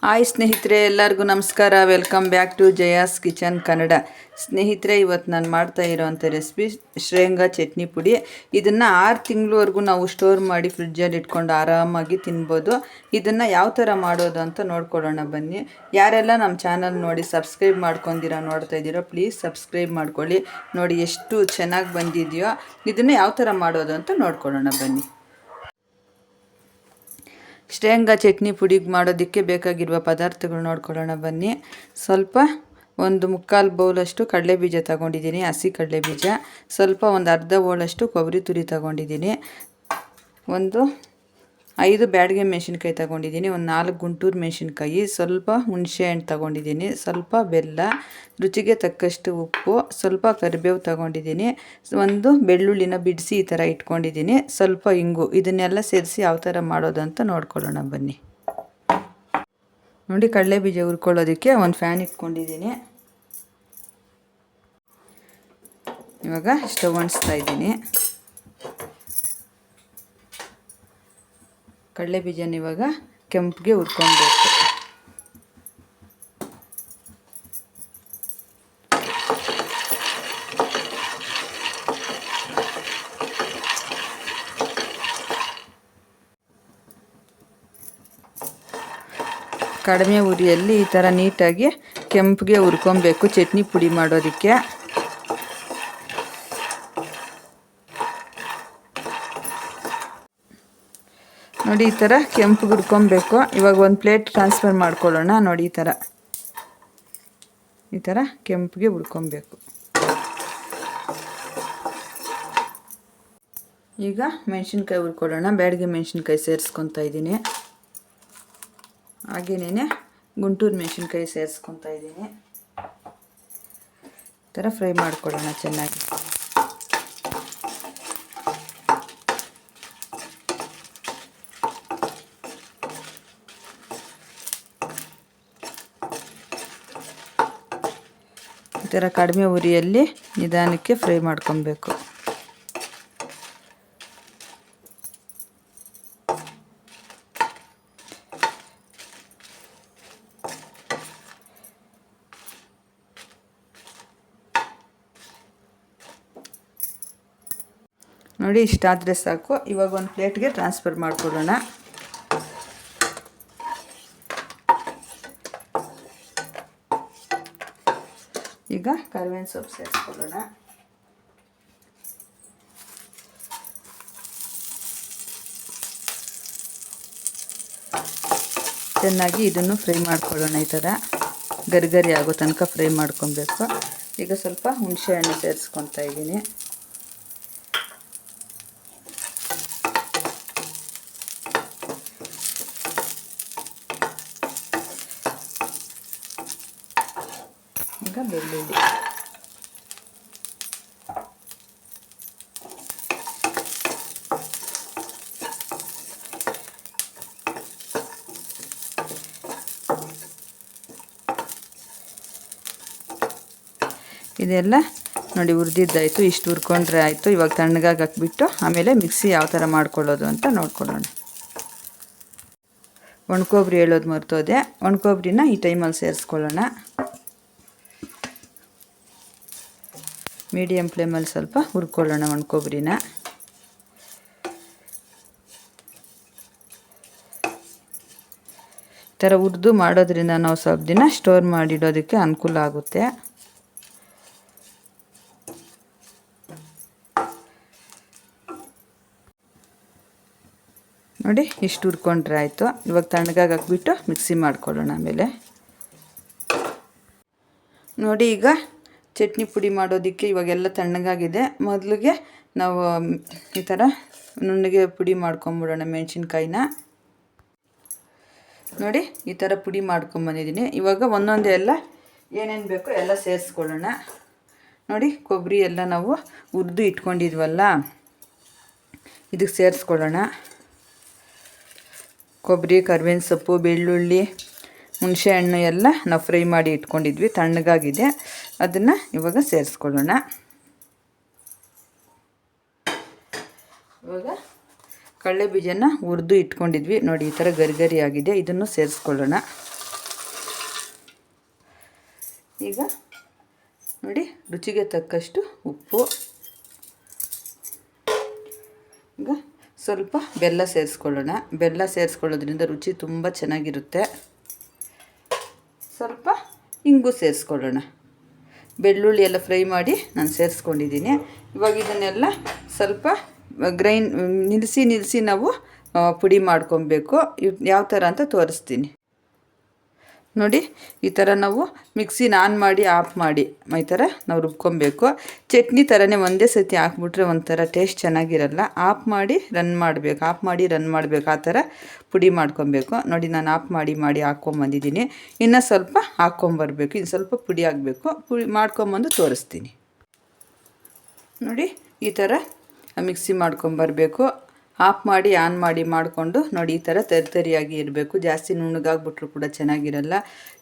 Hi ಸ್ನೇಹಿತರೆ, ಎಲ್ಲರಿಗೂ ನಮಸ್ಕಾರ. Welcome back to Jaya's kitchen Kannada. ಸ್ನೇಹಿತರೆ, ಇವತ್ತು ನಾನು ಮಾಡ್ತಾ ಇರೋವಂಥ ರೆಸಿಪಿ ಶೇಂಗಾ ಚಟ್ನಿ ಪುಡಿ. ಇದನ್ನು 6 ತಿಂಗಳವರೆಗೂ ನಾವು ಸ್ಟೋರ್ ಮಾಡಿ ಫ್ರಿಡ್ಜಲ್ಲಿ ಇಟ್ಕೊಂಡು ಆರಾಮಾಗಿ ತಿನ್ಬೋದು. ಇದನ್ನು ಯಾವ ಥರ ಮಾಡೋದು ಅಂತ ನೋಡ್ಕೊಳ್ಳೋಣ ಬನ್ನಿ. ಯಾರೆಲ್ಲ ನಮ್ಮ ಚಾನಲ್ ನೋಡಿ ಸಬ್ಸ್ಕ್ರೈಬ್ ಮಾಡ್ಕೊಂಡಿರೋ ನೋಡ್ತಾ ಇದ್ದೀರೋ, ಪ್ಲೀಸ್ ಸಬ್ಸ್ಕ್ರೈಬ್ ಮಾಡ್ಕೊಳ್ಳಿ. ನೋಡಿ ಎಷ್ಟು ಚೆನ್ನಾಗಿ ಬಂದಿದೆಯೋ. ಇದನ್ನು ಯಾವ ಥರ ಮಾಡೋದು ಅಂತ ನೋಡ್ಕೊಳ್ಳೋಣ ಬನ್ನಿ. ಶೇಂಗಾ ಚಟ್ನಿ ಪುಡಿ ಮಾಡೋದಕ್ಕೆ ಬೇಕಾಗಿರುವ ಪದಾರ್ಥಗಳು ನೋಡ್ಕೊಳ್ಳೋಣ ಬನ್ನಿ. ಸ್ವಲ್ಪ ಒಂದು 3/4 ಬೌಲಷ್ಟು ಕಡಲೆಬೀಜ ತಗೊಂಡಿದ್ದೀನಿ, ಹಸಿ ಕಡಲೆಬೀಜ. ಸ್ವಲ್ಪ ಒಂದು ಅರ್ಧ ಬೌಲಷ್ಟು ಕೊಬ್ಬರಿ ತುರಿ ತಗೊಂಡಿದ್ದೀನಿ. ಒಂದು 5 ಬ್ಯಾಡಗೆ ಮೆಣಸಿನ್ಕಾಯಿ ತಗೊಂಡಿದ್ದೀನಿ. ಒಂದು 4 ಗುಂಟೂರು ಮೆಣಸಿನ್ಕಾಯಿ. ಸ್ವಲ್ಪ ಹುಣಸೆ ಹಣ್ಣು ತಗೊಂಡಿದ್ದೀನಿ. ಸ್ವಲ್ಪ ಬೆಲ್ಲ, ರುಚಿಗೆ ತಕ್ಕಷ್ಟು ಉಪ್ಪು, ಸ್ವಲ್ಪ ಕರಿಬೇವು ತಗೊಂಡಿದ್ದೀನಿ. ಒಂದು ಬೆಳ್ಳುಳ್ಳಿನ ಬಿಡಿಸಿ ಈ ಥರ ಇಟ್ಕೊಂಡಿದ್ದೀನಿ. ಸ್ವಲ್ಪ ಇಂಗು. ಇದನ್ನೆಲ್ಲ ಸೇರಿಸಿ ಯಾವ ಥರ ಮಾಡೋದು ಅಂತ ನೋಡ್ಕೊಳ್ಳೋಣ ಬನ್ನಿ. ನೋಡಿ, ಕಡಲೆಬೀಜ ಹುರ್ಕೊಳ್ಳೋದಕ್ಕೆ ಒಂದು ಫ್ಯಾನ್ ಇಟ್ಕೊಂಡಿದ್ದೀನಿ. ಇವಾಗ ಸ್ಟವ್ ಅಂಟಿಸ್ತಾ ಇದ್ದೀನಿ. ಕಡಲೆಬೀಜನ ಇವಾಗ ಕೆಂಪಿಗೆ ಹುರ್ಕೊಬೇಕು. ಕಡಿಮೆ ಉರಿಯಲ್ಲಿ ಈ ಥರ ನೀಟಾಗಿ ಕೆಂಪಿಗೆ ಹುರ್ಕೊಬೇಕು ಚಟ್ನಿ ಪುಡಿ ಮಾಡೋದಕ್ಕೆ. ನೋಡಿ, ಈ ಥರ ಕೆಂಪು ಹುರ್ಕೊಬೇಕು. ಇವಾಗ ಒಂದು ಪ್ಲೇಟ್ ಟ್ರಾನ್ಸ್ಫರ್ ಮಾಡ್ಕೊಳ್ಳೋಣ. ನೋಡಿ, ಈ ಥರ ಕೆಂಪಿಗೆ ಹುರ್ಕೊಬೇಕು. ಈಗ ಮೆಣಸಿನ್ಕಾಯಿ ಹುರ್ಕೊಳ್ಳೋಣ. ಬ್ಯಾಡಗೆ ಮೆಣಸಿನ್ಕಾಯಿ ಸೇರಿಸ್ಕೊತಾ ಇದ್ದೀನಿ. ಹಾಗೇನೇ ಗುಂಟೂರು ಮೆಣಸಿನ್ಕಾಯಿ ಸೇರಿಸ್ಕೊತಾ ಇದ್ದೀನಿ. ಈ ಥರ ಫ್ರೈ ಮಾಡ್ಕೊಳ್ಳೋಣ ಚೆನ್ನಾಗಿ. ಈ ಥರ ಕಡಿಮೆ ಉರಿಯಲ್ಲಿ ನಿಧಾನಕ್ಕೆ ಫ್ರೈ ಮಾಡ್ಕೊಬೇಕು. ನೋಡಿ, ಇಷ್ಟಾದರೆ ಸಾಕು. ಇವಾಗ ಒಂದು ಪ್ಲೇಟ್ಗೆ ಟ್ರಾನ್ಸ್ಫರ್ ಮಾಡ್ಕೊಳ್ಳೋಣ. ಈಗ ಕರಿಬೇವಿನ ಸೊಪ್ಪು ಸೇರಿಸ್ಕೊಳ್ಳೋಣ. ಚೆನ್ನಾಗಿ ಇದನ್ನು ಫ್ರೈ ಮಾಡ್ಕೊಳ್ಳೋಣ. ಈ ಥರ ಗರಿ ಆಗೋ ತನಕ ಫ್ರೈ ಮಾಡ್ಕೊಬೇಕು. ಈಗ ಸ್ವಲ್ಪ ಹುಣಸೆ ಹಣ್ಣು ಸೇರಿಸ್ಕೊತಾ ಇದ್ದೀನಿ. ಈಗ ಬೆಳ್ಳುಳ್ಳಿ, ಇದೆಲ್ಲ ನೋಡಿ ಹುರಿದಿದ್ದಾಯಿತು. ಇಷ್ಟು ಹುರ್ಕೊಂಡ್ರೆ ಆಯಿತು. ಇವಾಗ ತಣ್ಣಗಾಗಿ ಹಾಕ್ಬಿಟ್ಟು ಆಮೇಲೆ ಮಿಕ್ಸಿ ಯಾವ ಥರ ಮಾಡ್ಕೊಳ್ಳೋದು ಅಂತ ನೋಡ್ಕೊಳ್ಳೋಣ. ಒಣಕೊಬ್ಬರಿ ಹೇಳೋದು ಮರ್ತೋದೆ. ಒಣಕೊಬ್ಬರಿನ ಈ ಟೈಮಲ್ಲಿ ಸೇರಿಸ್ಕೊಳ್ಳೋಣ. ಮೀಡಿಯಮ್ ಫ್ಲೇಮಲ್ಲಿ ಸ್ವಲ್ಪ ಹುರ್ಕೊಳ್ಳೋಣ ಒಣಕೊಬ್ಬರಿನ. ಈ ಥರ ಹುರಿದು ಮಾಡೋದ್ರಿಂದ ನಾವು ಸ್ವಲ್ಪ ದಿನ ಸ್ಟೋರ್ ಮಾಡಿಡೋದಕ್ಕೆ ಅನುಕೂಲ ಆಗುತ್ತೆ. ನೋಡಿ, ಇಷ್ಟು ಹುರ್ಕೊಂಡ್ರೆ ಆಯಿತು. ಇವಾಗ ತಣ್ಣಗಾಗಿ ಹಾಕ್ಬಿಟ್ಟು ಮಿಕ್ಸಿ ಮಾಡ್ಕೊಳ್ಳೋಣ ಆಮೇಲೆ. ನೋಡಿ, ಈಗ ಚಟ್ನಿ ಪುಡಿ ಮಾಡೋದಕ್ಕೆ ಇವಾಗೆಲ್ಲ ತಣ್ಣಗಾಗಿದೆ. ಮೊದಲಿಗೆ ನಾವು ಈ ಥರ ನುಣ್ಣಗೆ ಪುಡಿ ಮಾಡ್ಕೊಂಬಿಡೋಣ ಮೆಣಸಿನ್ಕಾಯಿನ. ನೋಡಿ, ಈ ಥರ ಪುಡಿ ಮಾಡ್ಕೊಂಬಂದಿದ್ದೀನಿ. ಇವಾಗ ಒಂದೊಂದೇ ಎಲ್ಲ ಏನೇನು ಬೇಕೋ ಎಲ್ಲ ಸೇರಿಸ್ಕೊಳ್ಳೋಣ. ನೋಡಿ, ಕೊಬ್ಬರಿ ಎಲ್ಲ ನಾವು ಹುರಿದು ಇಟ್ಕೊಂಡಿದ್ವಲ್ಲ, ಇದಕ್ಕೆ ಸೇರಿಸ್ಕೊಳ್ಳೋಣ. ಕೊಬ್ಬರಿ, ಕರಿಬೇವಿನ ಸೊಪ್ಪು, ಬೆಳ್ಳುಳ್ಳಿ, ಹುಣಸೆ ಹಣ್ಣು ಎಲ್ಲ ನಾವು ಫ್ರೈ ಮಾಡಿ ಇಟ್ಕೊಂಡಿದ್ವಿ. ತಣ್ಣಗಾಗಿದೆ. ಅದನ್ನು ಇವಾಗ ಸೇರಿಸ್ಕೊಳ್ಳೋಣ. ಇವಾಗ ಕಡಲೆ ಬೀಜನ ಹುರಿದು ಇಟ್ಕೊಂಡಿದ್ವಿ ನೋಡಿ, ಈ ಥರ ಗರಿ ಗರಿ ಆಗಿದೆ. ಇದನ್ನು ಸೇರಿಸ್ಕೊಳ್ಳೋಣ. ಈಗ ನೋಡಿ ರುಚಿಗೆ ತಕ್ಕಷ್ಟು ಉಪ್ಪು, ಈಗ ಸ್ವಲ್ಪ ಬೆಲ್ಲ ಸೇರಿಸ್ಕೊಳ್ಳೋಣ. ಬೆಲ್ಲ ಸೇರಿಸ್ಕೊಳ್ಳೋದ್ರಿಂದ ರುಚಿ ತುಂಬ ಚೆನ್ನಾಗಿರುತ್ತೆ. ಸ್ವಲ್ಪ ಇಂಗು ಸೇರಿಸ್ಕೊಳ್ಳೋಣ. ಬೆಳ್ಳುಳ್ಳಿ ಎಲ್ಲ ಫ್ರೈ ಮಾಡಿ ನಾನು ಸೇರಿಸ್ಕೊಂಡಿದ್ದೀನಿ. ಇವಾಗ ಇದನ್ನೆಲ್ಲ ಸ್ವಲ್ಪ ನಿಲ್ಲಿಸಿ ನಾವು ಪುಡಿ ಮಾಡ್ಕೊಬೇಕು. ಯಾವ ಥರ ಅಂತ ತೋರಿಸ್ತೀನಿ ನೋಡಿ. ಈ ಥರ ನಾವು ಮಿಕ್ಸಿನ ಆನ್ ಮಾಡಿ ಆಫ್ ಮಾಡಿ ಈ ಥರ ನಾವು ರುಬ್ಕೊಬೇಕು. ಚಟ್ನಿ ಥರನೇ ಒಂದೇ ಸತಿ ಹಾಕ್ಬಿಟ್ರೆ ಒಂಥರ ಟೇಸ್ಟ್ ಚೆನ್ನಾಗಿರಲ್ಲ. ಆಫ್ ಮಾಡಿ ರನ್ ಮಾಡಬೇಕು. ಆ ಥರ ಪುಡಿ ಮಾಡ್ಕೊಬೇಕು. ನೋಡಿ ನಾನು ಆಫ್ ಮಾಡಿ ಹಾಕ್ಕೊಂಬಂದಿದ್ದೀನಿ. ಇನ್ನು ಸ್ವಲ್ಪ ಹಾಕ್ಕೊಂಬರ್ಬೇಕು. ಇನ್ನು ಸ್ವಲ್ಪ ಪುಡಿ ಆಗಬೇಕು. ಪುಡಿ ಮಾಡ್ಕೊಂಬಂದು ತೋರಿಸ್ತೀನಿ ನೋಡಿ. ಈ ಥರ ಮಿಕ್ಸಿ ಮಾಡ್ಕೊಂಬರ್ಬೇಕು. ಆಫ್ ಮಾಡಿ ಆನ್ ಮಾಡಿ ಮಾಡಿಕೊಂಡು ನೋಡಿ, ಈ ಥರ ತರಿಯಾಗಿ ಇರಬೇಕು. ಜಾಸ್ತಿ ನುಣ್ಣಗಾಗ್ಬಿಟ್ರು ಕೂಡ ಚೆನ್ನಾಗಿರಲ್ಲ.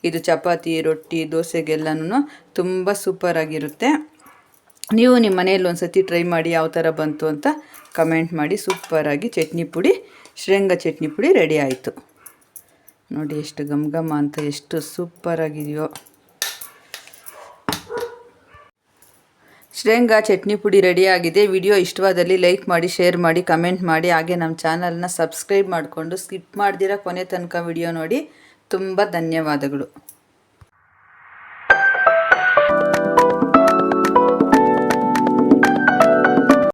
ಇದು ಚಪಾತಿ, ರೊಟ್ಟಿ, ದೋಸೆಗೆಲ್ಲನೂ ತುಂಬ ಸೂಪರಾಗಿರುತ್ತೆ. ನೀವು ನಿಮ್ಮ ಮನೆಯಲ್ಲಿ ಒಂದು ಸತಿ ಟ್ರೈ ಮಾಡಿ ಯಾವ ಥರ ಬಂತು ಅಂತ ಕಮೆಂಟ್ ಮಾಡಿ. ಸೂಪರಾಗಿ ಶೇಂಗಾ ಚಟ್ನಿ ಪುಡಿ ರೆಡಿ ಆಯಿತು ನೋಡಿ. ಎಷ್ಟು ಘಮ ಅಂತ ಎಷ್ಟು ಸೂಪರಾಗಿದೆಯೋ. ಶೇಂಗಾ ಚಟ್ನಿ ಪುಡಿ ರೆಡಿಯಾಗಿದೆ. ವಿಡಿಯೋ ಇಷ್ಟವಾದಲ್ಲಿ ಲೈಕ್ ಮಾಡಿ, ಶೇರ್ ಮಾಡಿ, ಕಮೆಂಟ್ ಮಾಡಿ. ಹಾಗೆ ನಮ್ಮ ಚಾನಲ್ನ ಸಬ್ಸ್ಕ್ರೈಬ್ ಮಾಡಿಕೊಂಡು ಸ್ಕಿಪ್ ಮಾಡ್ದಿರ ಕೊನೆ ತನಕ ವಿಡಿಯೋ ನೋಡಿ. ತುಂಬ ಧನ್ಯವಾದಗಳು.